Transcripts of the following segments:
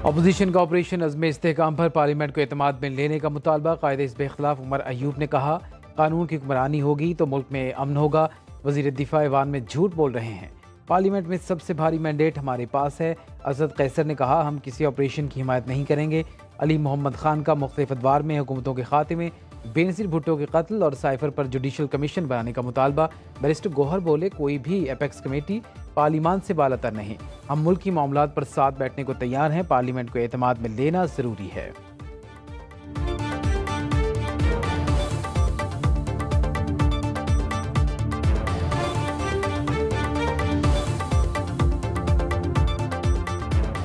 Opposition का operation अज़्म इस्तेहकाम पर parliament को एतमाद में लेने का मुतालबा। कायदे इसके खिलाफ उमर अयूब ने कहा, कानून की हुक्मरानी होगी तो मुल्क में अमन होगा। वज़ीर दिफा ऐवान में झूठ बोल रहे हैं। पार्लियामेंट में सबसे भारी मैंडेट हमारे पास है। असद कैसर ने कहा, हम किसी ऑपरेशन की हिमायत नहीं करेंगे। अली मोहम्मद खान का मुख्तलिफ अदवार में हुकूमतों के खात्मे, बेनज़ीर भुट्टो के कत्ल और साइफर पर जुडिशल कमीशन बनाने का मुतालबा। बैरिस्टर गौहर बोले, कोई भी एपेक्स कमेटी पार्लियामान से बालातर नहीं। हम मुल्क की मामलात पर साथ बैठने को तैयार हैं। पार्लियामेंट को एतमाद में लेना ज़रूरी है।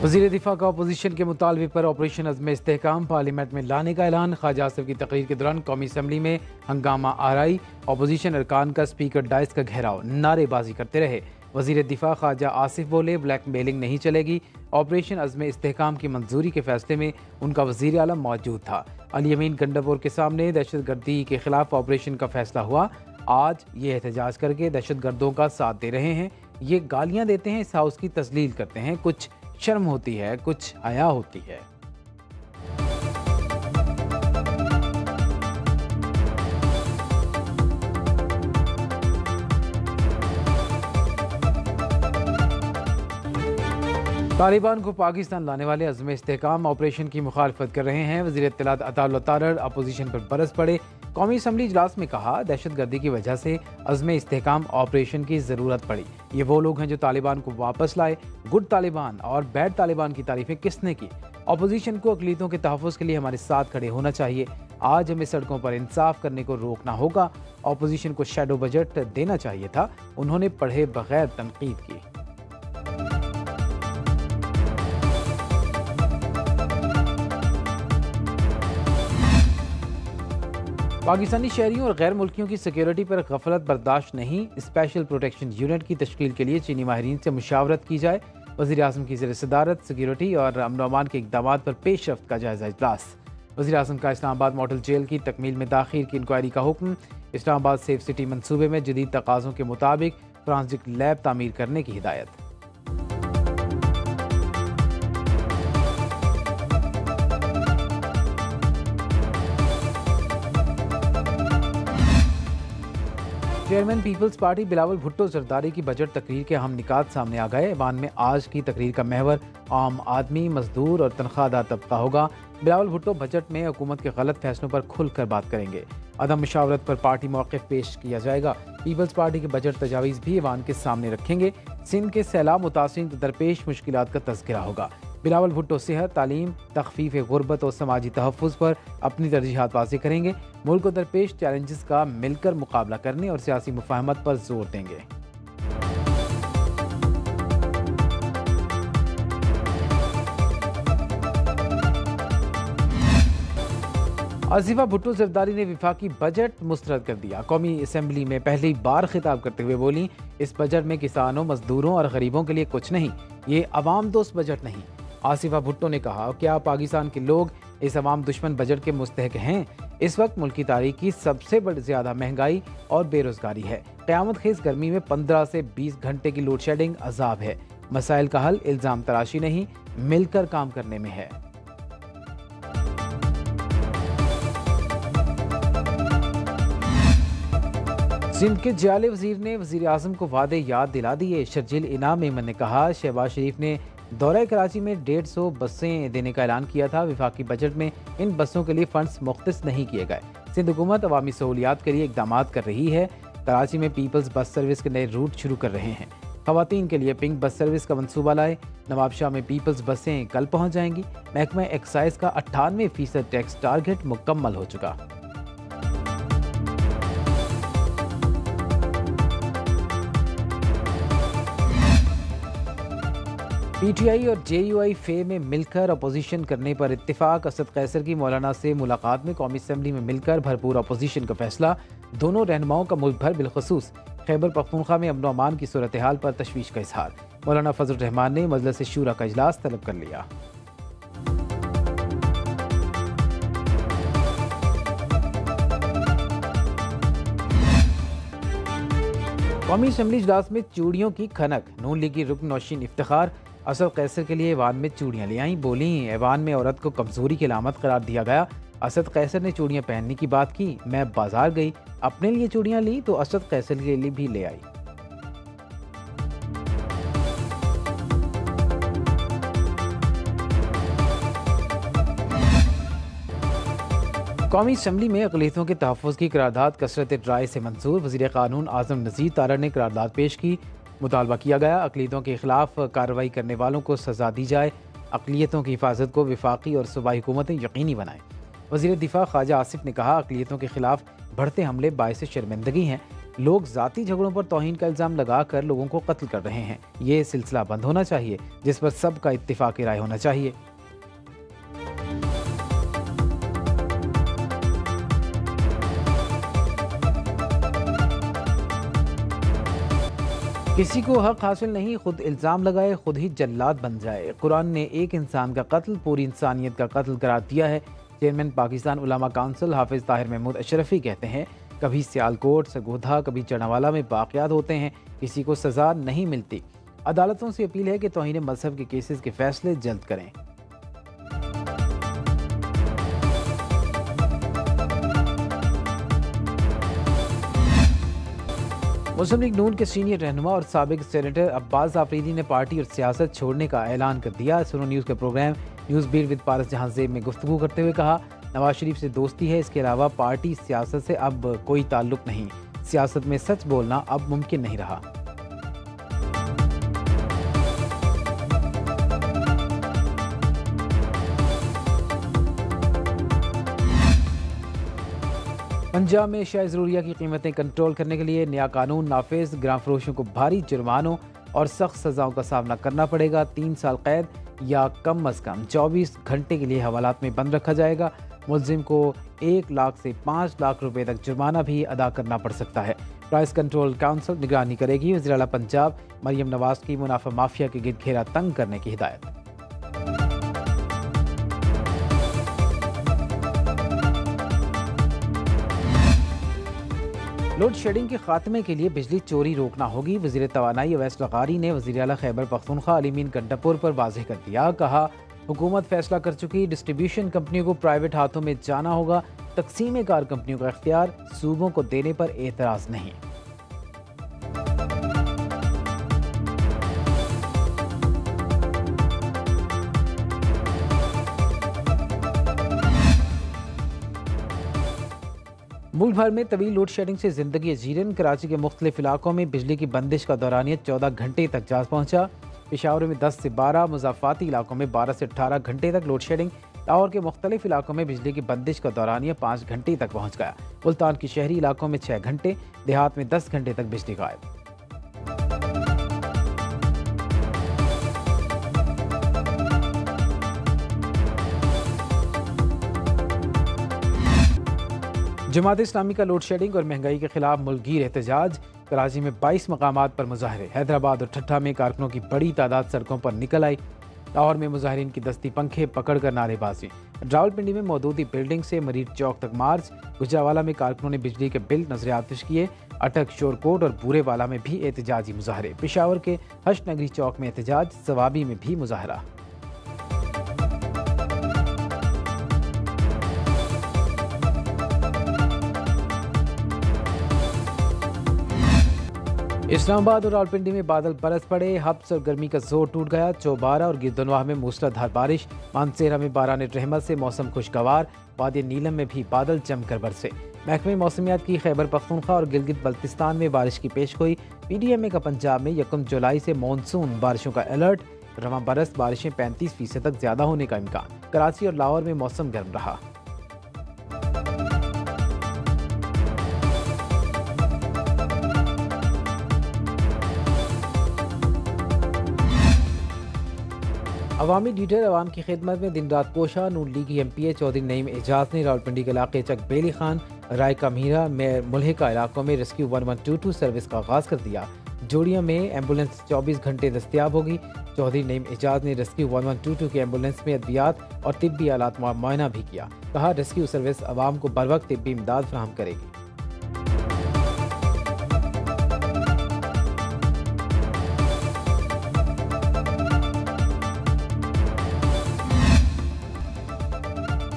वज़ीर दिफा का अपोजिशन के मुतालबे पर ऑपरेशन अज़्म इस्तेहकाम पार्लियामेंट में लाने का ऐलान। ख्वाजा आसिफ की तकरीर के दौरान कौमी असम्बली में हंगामा आराई। अपोजिशन अरकान का स्पीकर डाइस का घेराव, नारेबाजी करते रहे। वज़ीर दिफा ख्वाजा आसिफ बोले, ब्लैक मेलिंग नहीं चलेगी। ऑपरेशन अज़्म इस्तेहकाम की मंजूरी के फैसले में उनका वज़ीर आलम मौजूद था। अली अमीन गंडापुर के सामने दहशत गर्दी के खिलाफ ऑपरेशन का फैसला हुआ। आज ये एहतजाज करके दहशत गर्दों का साथ दे रहे हैं, ये गालियाँ देते हैं, इस हाउस की तस्लील करते हैं। कुछ शर्म होती है, कुछ हया होती है। तालिबान को पाकिस्तान लाने वाले अज़्म इस्तेहकाम ऑपरेशन की मुखालफत कर रहे हैं। वज़ीर इत्तलात अताउल्लाह तारर अपोजिशन पर बरस पड़े। कौमी असम्बली इजलास में कहा, दहशत गर्दी की वजह से अज़्म इस्तेहकाम ऑपरेशन की ज़रूरत पड़ी। ये वो लोग हैं जो तालिबान को वापस लाए। गुड तालिबान और बैड तालिबान की तारीफें किसने की? अपोजिशन को अक़लियतों के तहफ़्फ़ुज़ के लिए हमारे साथ खड़े होना चाहिए। आज हमें सड़कों पर इंसाफ करने को रोकना होगा। अपोजिशन को शैडो बजट देना चाहिए था, उन्होंने पढ़े बगैर तनकीद की। पाकिस्तानी शहरियों और गैर मुल्कियों की सिक्योरिटी पर गफलत बर्दाश्त नहीं। स्पेशल प्रोटेक्शन यूनिट की तश्कील के लिए चीनी माहिरीन से मुशावरत की जाए। वज़ीर आज़म की ज़ेर सदारत सिक्योरिटी और अमन अमान के इक़दाम पर पेशरफ्त का जायज़ा इजलास। वज़ीर आज़म का इस्लामाबाद मॉडल जेल की तकमील में दाखिल की इंक्वायरी का हुक्म। इस्लामाबाद सेफ सिटी मनसूबे में जदीद तकाज़ों के मुताबिक फ्रांसिक लैब तामीर करने की हिदायत। Chairman Peoples Party Bilawal Bhutto Zardari की बजट तकरीर के अहम निकात सामने आ गए। ऐवान में आज की तकरीर का महवर आम आदमी, मजदूर और तनख्वाहदार तबका होगा। बिलावल भुट्टो बजट में हुकूमत के गलत फैसलों पर खुलकर बात करेंगे। अदम मुशावरत पर पार्टी मौक़िफ़ पेश किया जाएगा। पीपल्स पार्टी के बजट तजावीज़ भी ऐवान के सामने रखेंगे। सिंध के सैलाब मुतासिरीन को दरपेश मुश्किलात का तज़किरा होगा। बिलावल भुट्टो सेहत, तालीम, तख़फ़ीफ़ गुर्बत और समाजी तहफ़्फ़ुज़ पर अपनी तरजीहात वाज़ेह करेंगे। मुल्क को दरपेश चैलेंजेस का मिलकर मुकाबला करने और सियासी मुफ़ाहमत पर जोर देंगे। आसिफा भुट्टो जरदारी ने विफाकी बजट मुस्तरद कर दिया। कौमी असम्बली में पहली बार खिताब करते हुए बोली, इस बजट में किसानों, मजदूरों और गरीबों के लिए कुछ नहीं, ये अवाम दोस्त बजट नहीं। आसिफा भुट्टो ने कहा, क्या पाकिस्तान के लोग इस अवाम दुश्मन बजट के मुस्तहक हैं? इस वक्त मुल्क की तारीख की सबसे बड़ी ज़्यादा महंगाई और बेरोज़गारी है। क़यामत खेज़ गर्मी में 15 से 20 घंटे की लोड शेडिंग अजाब है। मसाइल का हल इल्ज़ाम तराशी नहीं, मिलकर काम करने में है। सिंध के जियाले वजीर ने वजीर आज़म को वादे याद दिला दिए। शर्जील इनाम मेमन ने कहा, शहबाज शरीफ ने दौरा कराची में 150 बसें देने का ऐलान किया था। विफाकी बजट में इन बसों के लिए फंड्स मुख्तस नहीं किए गए। सिंध हुकूमत अवामी सहूलियात के लिए इकदाम कर रही है। कराची में पीपल्स बस सर्विस के नए रूट शुरू कर रहे हैं। खवातीन के लिए पिंक बस सर्विस का मंसूबा लाए। नवाबशाह में पीपल्स बसें कल पहुँच जाएंगी। महकमा एक्साइज का 98% टैक्स टारगेट मुकम्मल हो चुका। पीटीआई और जेयूआई फे में मिलकर अपोजिशन करने पर इत्तिफाक। असद कैसर की मौलाना से मुलाकात में कौमी असम्बली में मिलकर भरपूर अपोजिशन का फैसला। दोनों रहनुमाओं का मुल्क भर बिलखसूस खैबर पख्तूनख्वा में अमन अमान की सूरत हाल पर तशवीश का इजहार। मौलाना फजल रहमान ने मजलिस शूरा का इजलास तलब कर लिया। कौमी असम्बली इजलास में चूड़ियों की खनक। नून लीग की रुकन नौशीन इफ्तिखार असद कैसर के लिए ऐवान में चूड़ियां ले आईं, बोली ऐवान में औरत को कमजोरी की अलामत करार दिया गया। असद कैसर ने चूड़ियां पहनने की बात की, मैं बाजार गई, अपने लिए चूड़ियां ली तो असद कैसर के लिए भी ले आई। कौमी असम्बली में अक़लियतों के तहफ़्फ़ुज़ की करारदाद कसरत राय से मंजूर। वज़ीर क़ानून आज़म नज़ीर तारा ने करारदाद पेश की। मुतालबा किया गया अक़लियतों के खिलाफ कार्रवाई करने वालों को सज़ा दी जाए, अक़लियतों की हिफाजत को वफाकी और सूबाई हुकूमतें यकीनी बनाएं। वज़ीर दिफा ख्वाजा आसिफ ने कहा अक़लियतों के खिलाफ बढ़ते हमले बाइस शर्मिंदगी हैं। लोग ज़ाती झगड़ों पर तौहीन का इल्ज़ाम लगा कर लोगों को कत्ल कर रहे हैं। ये सिलसिला बंद होना चाहिए, जिस पर सबका इत्तिफ़ाक़ राय होना चाहिए। किसी को हक हासिल नहीं, खुद इल्ज़ाम लगाए, खुद ही जल्लाद बन जाए। कुरान ने एक इंसान का कत्ल पूरी इंसानियत का कत्ल करार दिया है। चेयरमैन पाकिस्तान उलमा काउंसिल हाफिज़ ताहिर महमूद अशरफी कहते हैं कभी सियालकोट, सगोधा, कभी चनावाला में वाक़यात होते हैं, किसी को सज़ा नहीं मिलती। अदालतों से अपील है कि तौहीन मजहब के केसेस के फैसले जल्द करें। मुस्लिम लीग नून के सीनियर रहनुमा और साबिक सेनेटर अब्बास आफरीदी ने पार्टी और सियासत छोड़ने का ऐलान कर दिया। सुनो न्यूज़ के प्रोग्राम न्यूज़ बीट विद पारस जहांज़ेब में गुफ्तगू करते हुए कहा नवाज शरीफ से दोस्ती है, इसके अलावा पार्टी सियासत से अब कोई ताल्लुक नहीं। सियासत में सच बोलना अब मुमकिन नहीं रहा। पंजाब में अशिया ज़रूरिया की कीमतें कंट्रोल करने के लिए नया कानून नाफिज। ग्राम फरोशों को भारी जुर्मानों और सख्त सज़ाओं का सामना करना पड़ेगा। 3 साल कैद या कम अज़ कम 24 घंटे के लिए हवालात में बंद रखा जाएगा। मुलजिम को 1 लाख से 5 लाख रुपए तक जुर्माना भी अदा करना पड़ सकता है। प्राइस कंट्रोल काउंसिल निगरानी करेगी। वज़ीर आला पंजाब मरियम नवाज की मुनाफा माफिया के गिरद घेरा तंग करने की हिदायत। लोड शेडिंग के खात्मे के लिए बिजली चोरी रोकना होगी। वज़ीर तवानाई अवैस लगारी ने वज़ीर आला खैबर पख्तूनख्वा अली मीन गंडापुर पर वाज़ेह कर दिया। कहा हुकूमत फैसला कर चुकी, डिस्ट्रीब्यूशन कंपनियों को प्राइवेट हाथों में जाना होगा। तकसीम कार कंपनियों का इख्तियार सूबों को देने पर एतराज़ नहीं। मुल्क भर में तवील लोड शेडिंग से जिंदगी अजीरन। कराची के मुख्तलिफ इलाकों में बिजली की बंदिश का दौरानियत 14 घंटे तक जा पहुंचा। पेशावर में 10 से 12, मुज़ाफ़ाती इलाकों में 12 से 18 घंटे तक लोड शेडिंग। लाहौर के मुख्तलिफ इलाकों में बिजली की बंदिश का दौरानियत 5 घंटे तक पहुँच गया। मुल्तान के शहरी इलाकों में 6 घंटे, देहात में 10 घंटे तक बिजली गायब। जमात इस्लामी का लोड शेडिंग और महंगाई के खिलाफ मुल्कगीर एहतजाज। कराची में 22 मकामात पर मुजाहरे। हैदराबाद और ठट्ठा में कारकुनों की बड़ी तादाद सड़कों पर निकल आई। लाहौर में मुजाहिरीन की दस्ती पंखे पकड़कर नारेबाजी। रावलपिंडी में मौजूदी बिल्डिंग से मरीज चौक तक मार्च। गुजरावाला में कारकुनों ने बिजली के बिल नजर आतिश किए। अटक, शोरकोट और बूरेवाला में भी एहतजाजी मुजाहरे। पेशावर के हश नगरी चौक में एहतजाज, सवाबी में भी मुजाहरा। इस्लामाबाद और रावलपिंडी में बादल बरस पड़े। हब्स और गर्मी का जोर टूट गया। चौबारा और गिरदनवाह में मूसलाधार बारिश। मानसेरा में बारान रहमत से मौसम खुशगवार। वादी नीलम में भी बादल जमकर बरसे। महकमे मौसमियात की खैबर पख्तूनख्वा और गिलगित बल्तिस्तान में बारिश की पेशगोई। PDMA का पंजाब में 1 जुलाई से मानसून बारिशों का अलर्ट। रवां बरस बारिशें 35% तक ज्यादा होने का इम्कान। कराची और लाहौर में मौसम गर्म रहा। अवामी लीडर अवाम की खिदमत में दिन रात कोशा। नून लीग की MPA चौधरी नईम एजाज ने रावलपिंडी के इलाके चक बेली खान, राय का मीरा में मुल्हिका इलाकों में रेस्क्यू 1122 सर्विस का आगाज कर दिया। जोड़िया में एम्बुलेंस 24 घंटे दस्तियाब होगी। चौधरी नईम एजाज ने रेस्क्यू 1122 की एम्बुलेंस में अद्वियात और तिब्बी आलात मुआयना भी किया। कहा रेस्क्यू सर्विस आवाम को बर वक्त तिब्बी इमदाद फराहम करेगी।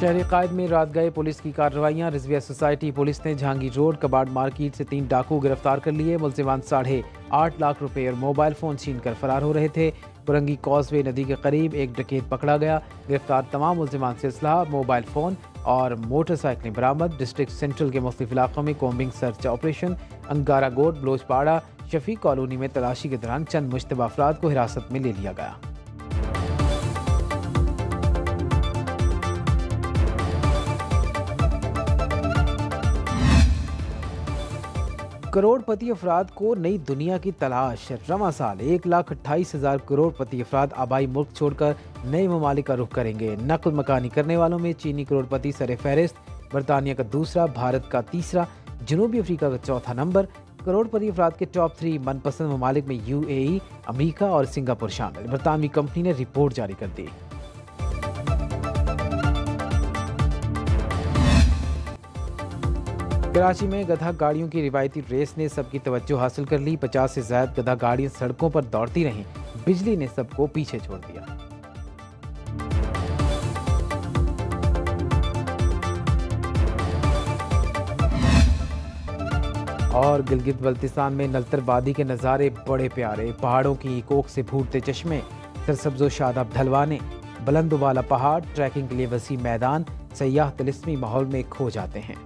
शहरी कायद में रात गए पुलिस की कार्रवाइयाँ। रिजविया सोसाइटी पुलिस ने जहांगीर रोड कबाड़ मार्केट से 3 डाकू गिरफ्तार कर लिए। मुलजिमान 8.5 लाख रुपए और मोबाइल फ़ोन छीन कर फरार हो रहे थे। बुरंगी कॉजवे नदी के करीब एक डकैत पकड़ा गया। गिरफ्तार तमाम मुलजिमान से असलहा, मोबाइल फ़ोन और मोटरसाइकिलें बरामद। डिस्ट्रिक्ट सेंट्रल के मुख्तलिफ इलाकों में कॉम्बिंग सर्च ऑपरेशन। अंगारा गोड, बलोचपाड़ा, शफी कॉलोनी में तलाशी के दौरान चंद मुश्तबा अफराद को हिरासत में ले लिया गया। करोड़पति अफराद को नई दुनिया की तलाश। रवां साल 1,28,000 करोड़पति अफराद आबाई मुल्क छोड़कर नए ममालिक का रुख करेंगे। नकल मकानी करने वालों में चीनी करोड़पति सर फहरिस्त, बरतानिया का दूसरा, भारत का तीसरा, जनूबी अफ्रीका का चौथा नंबर। करोड़पति अफराद के टॉप 3 मनपसंद ममालिक में UAE, अमरीका और सिंगापुर शामिल। बरतानवी कंपनी ने रिपोर्ट जारी कर दी। कराची में गधा गाड़ियों की रिवायती रेस ने सबकी तवज्जो हासिल कर ली। 50 से ज्यादा गधा गाड़ियां सड़कों पर दौड़ती रहीं। बिजली ने सबको पीछे छोड़ दिया। और गिलगित बल्तिस्तान में नलतरबादी के नज़ारे बड़े प्यारे। पहाड़ों की कोख से फूटते चश्मे, सरसब्ज़ो शादाब ढलवाने, बुलंद वाला पहाड़, ट्रैकिंग के लिए वसी मैदान। सयाह तिलिस्मी माहौल में खो जाते हैं।